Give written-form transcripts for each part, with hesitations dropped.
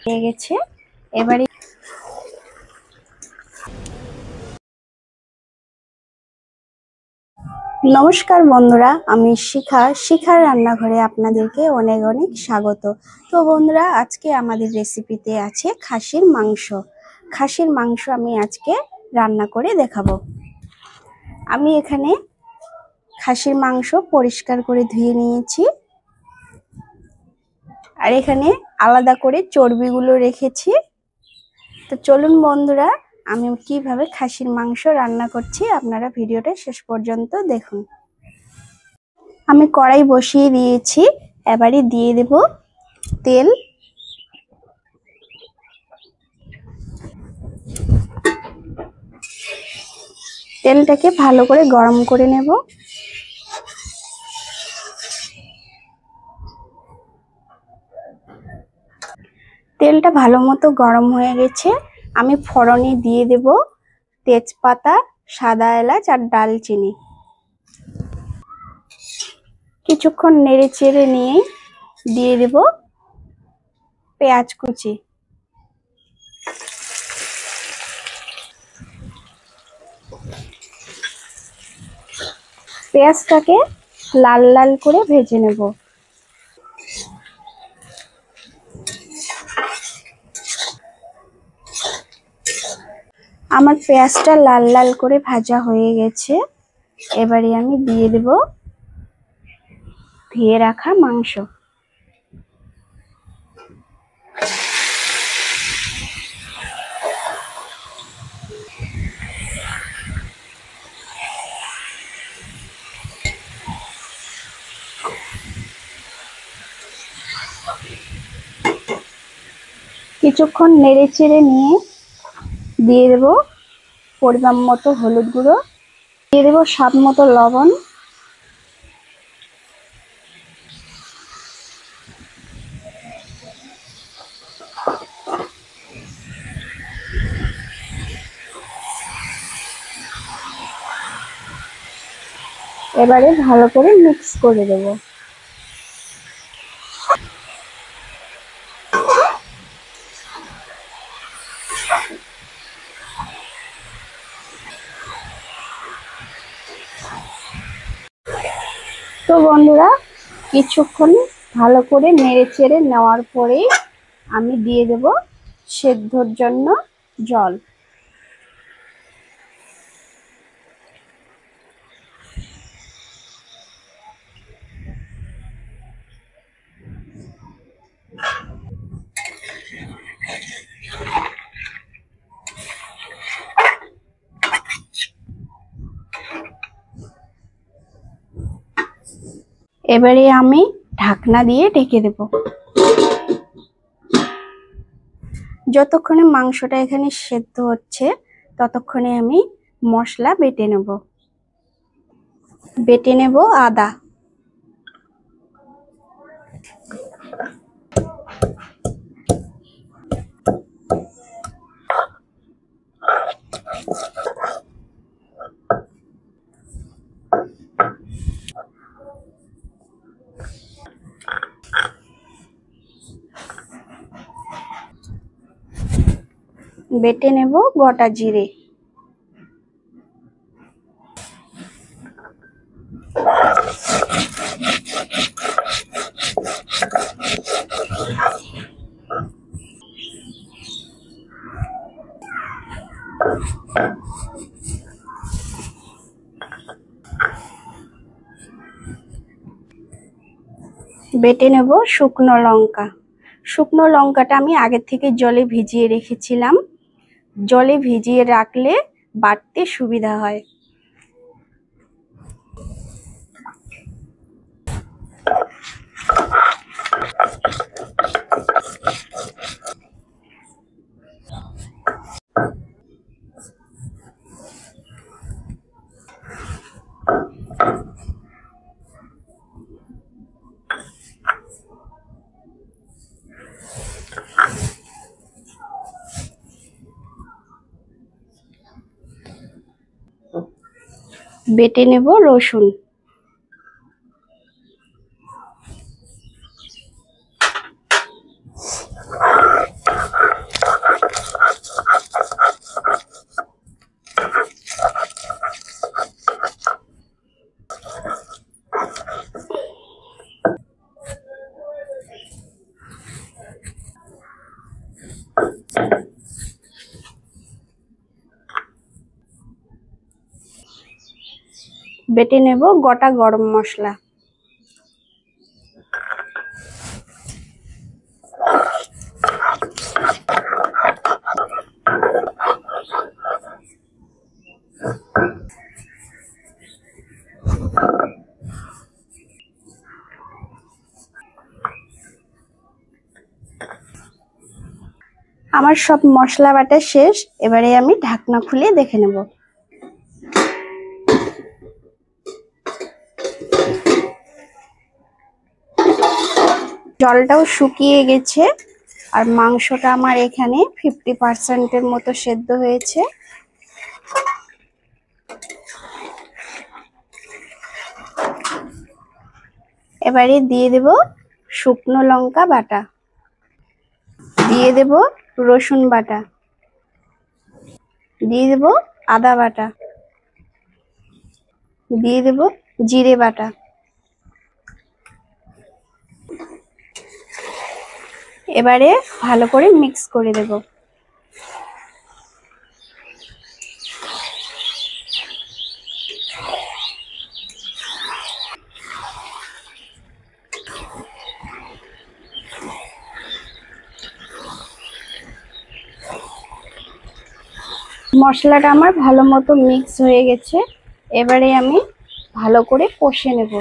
হয়ে গেছে। এবারে নমস্কার বন্ধুরা, আমি শিখার রান্নাঘরে আপনাদেরকে অনেক অনেক স্বাগত। তো বন্ধুরা, আজকে আমাদের রেসিপিতে আছে খাসির মাংস। খাসির মাংস আমি আজকে রান্না করে দেখাবো। আমি এখানে খাসির মাংস পরিষ্কার করে ধুয়ে নিয়েছি, আর এখানে আলাদা করে চর্বিগুলো রেখেছি। তো চলুন বন্ধুরা, আমি কিভাবে খাসির মাংস রান্না করছি আপনারা ভিডিওটা শেষ পর্যন্ত দেখুন। আমি কড়াই বসিয়ে দিয়েছি, এবারে দিয়ে দেব তেল। তেলটাকে ভালো করে গরম করে নেব। তেলটা ভালো মতো গরম হয়ে গেছে। আমি ফোড়নে দিয়ে দেব তেজপাতা, সাদা এলাচ আর দারচিনি। কিছুক্ষণ নেড়ে চেড়ে নিয়ে দিয়ে দেব পেঁয়াজ কুচি। পেঁয়াজটাকে লাল লাল করে ভেজে নেব। আমার পেঁয়াজটা লাল লাল করে ভাজা হয়ে গেছে। এবারে আমি দিয়ে দেব ধুয়ে রাখা মাংস। কিছুক্ষণ নেড়ে চেড়ে নিয়ে দিয়ে দেব পরিমাণ মতো হলুদ গুঁড়ো, দিয়ে দেব স্বাদ মতো লবণ, এবারে ভালো করে মিক্স করে দেব। তো বন্ধুরা, কিছুক্ষণ ভালো করে নেড়ে চেড়ে নেওয়ার পরেই আমি দিয়ে দেব সেদ্ধর জন্য জল। এবারে আমি ঢাকনা দিয়ে ঢেকে দেব। যতক্ষণে মাংসটা এখানে সেদ্ধ হচ্ছে ততক্ষণে আমি মশলা বেটে নেব আদা, বেটে নেব গোটা জিরে, বেটে নেব শুকনো লঙ্কা। শুকনো লঙ্কাটা আমি আগে থেকে জলে ভিজিয়ে রেখেছিলাম। জলে ভিজিয়ে রাখলে বাটতে সুবিধা হয়। বেটে নেব রসুন, বেটে নেব গোটা গরম মশলা। আমার সব মশলা বাটা শেষ, এবারে আমি ঢাকনা খুলে দেখে নেব। জলটাও শুকিয়ে গেছে আর মাংসটা আমার এখানে 50% মতো সেদ্ধ হয়েছে। এবারে দিয়ে দেব শুকনো লঙ্কা বাটা, দিয়ে দেব রসুন বাটা, দিয়ে দেব আদা বাটা, দিয়ে দেব জিরে বাটা। এবারে ভালো করে মিক্স করে দেব। মশলাটা আমার ভালো মতো মিক্স হয়ে গেছে, এবারে আমি ভালো করে কষে নেব।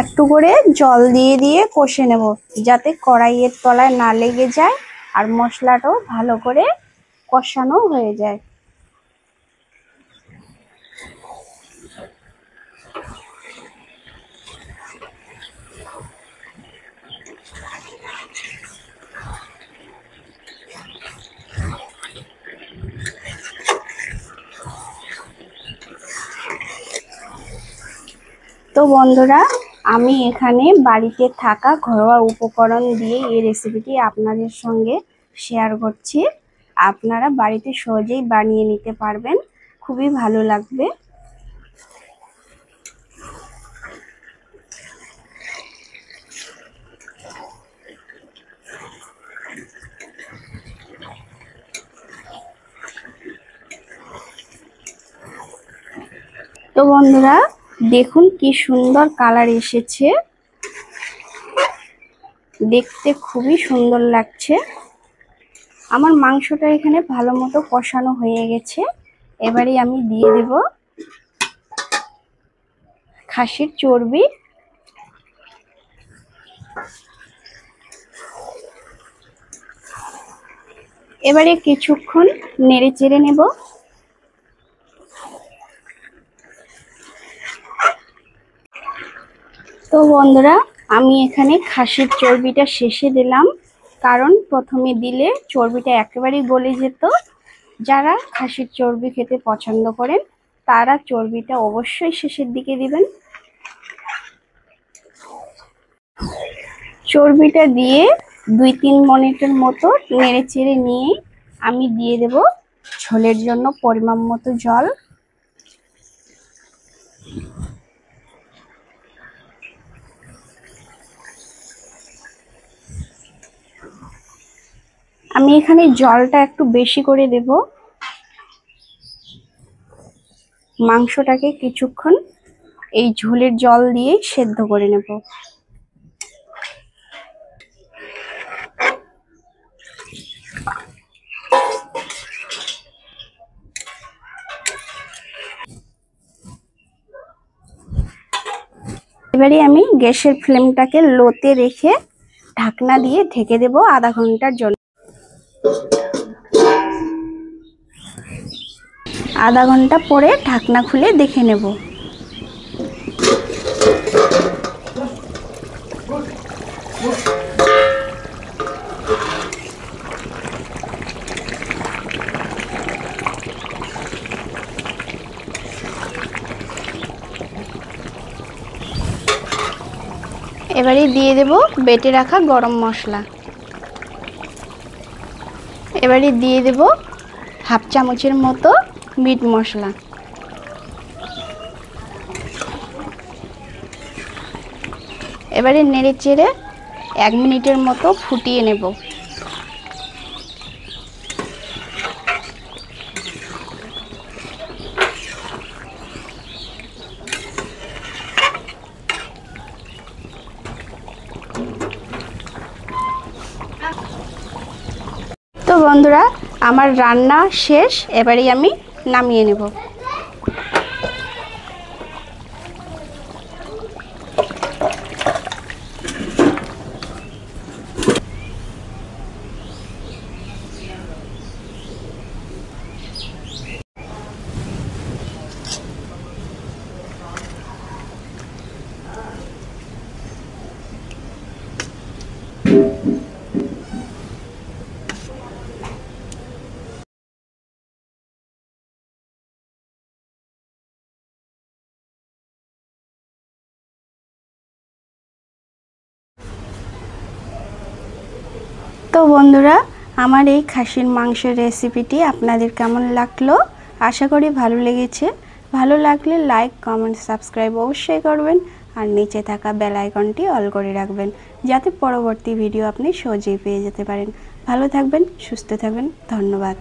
একটু করে জল দিয়ে দিয়ে কষে নেব, যাতে কড়াইয়ের তলায় না লেগে যায় আর মশলাটাও ভালো করে কষানো হয়ে যায়। তো বন্ধুরা, আমি এখানে বাড়িতে থাকা ঘরোয়া উপকরণ দিয়ে এই রেসিপিটি আপনাদের সঙ্গে শেয়ার করছি। আপনারা বাড়িতে সহজেই বানিয়ে নিতে পারবেন, খুবই ভালো লাগবে। তো বন্ধুরা দেখুন কি সুন্দর কালার এসেছে, দেখতে খুবই সুন্দর লাগছে। আমার মাংসটা এখানে ভালো মতো কষানো হয়ে গেছে, এবারে আমি দিয়ে দেব খাসির চর্বি। এবারে কিছুক্ষণ নেড়ে চেড়ে নেব। তো বন্ধুরা, আমি এখানে খাসির চর্বিটা শেষে দিলাম, কারণ প্রথমে দিলে চর্বিটা একেবারেই গলে যেত। যারা খাসির চর্বি খেতে পছন্দ করেন তারা চর্বিটা অবশ্যই শেষের দিকে দিবেন। চর্বিটা দিয়ে 2-3 মিনিটের মতো নেড়ে চেড়ে নিয়ে আমি দিয়ে দেব ঝোলের জন্য পরিমাণ মতো জল। আমি এখানে জলটা একটু বেশি করে দেব। মাংসটাকে কিছুক্ষণ এই ঝোলের জল দিয়ে সেদ্ধ করে নেব। এবারে আমি গ্যাসের ফ্লেমটাকে লোতে রেখে ঢাকনা দিয়ে ঢেকে দেব আধা ঘন্টার জন্য। আধা ঘন্টা পরে ঢাকনা খুলে দেখে নেব। এবারে দিয়ে দেব বেটে রাখা গরম মশলা। এবারে দিয়ে দেব হাফ চামচের মতো মিট মশলা। এবারে নেড়ে চেড়ে 1 মিনিটের মতো ফুটিয়ে নেব। তো বন্ধুরা, আমার রান্না শেষ, এবারেই আমি নামিয়ে নেব। তো বন্ধুরা, আমার এই খাসির মাংসের রেসিপিটি আপনাদের কেমন লাগলো? আশা করি ভালো লেগেছে। ভালো লাগলে লাইক, কমেন্ট, সাবস্ক্রাইব অবশ্যই করবেন আর নিচে থাকা বেল আইকনটি অল করে রাখবেন, যাতে পরবর্তী ভিডিও আপনি সহজেই পেয়ে যেতে পারেন। ভালো থাকবেন, সুস্থ থাকবেন। ধন্যবাদ।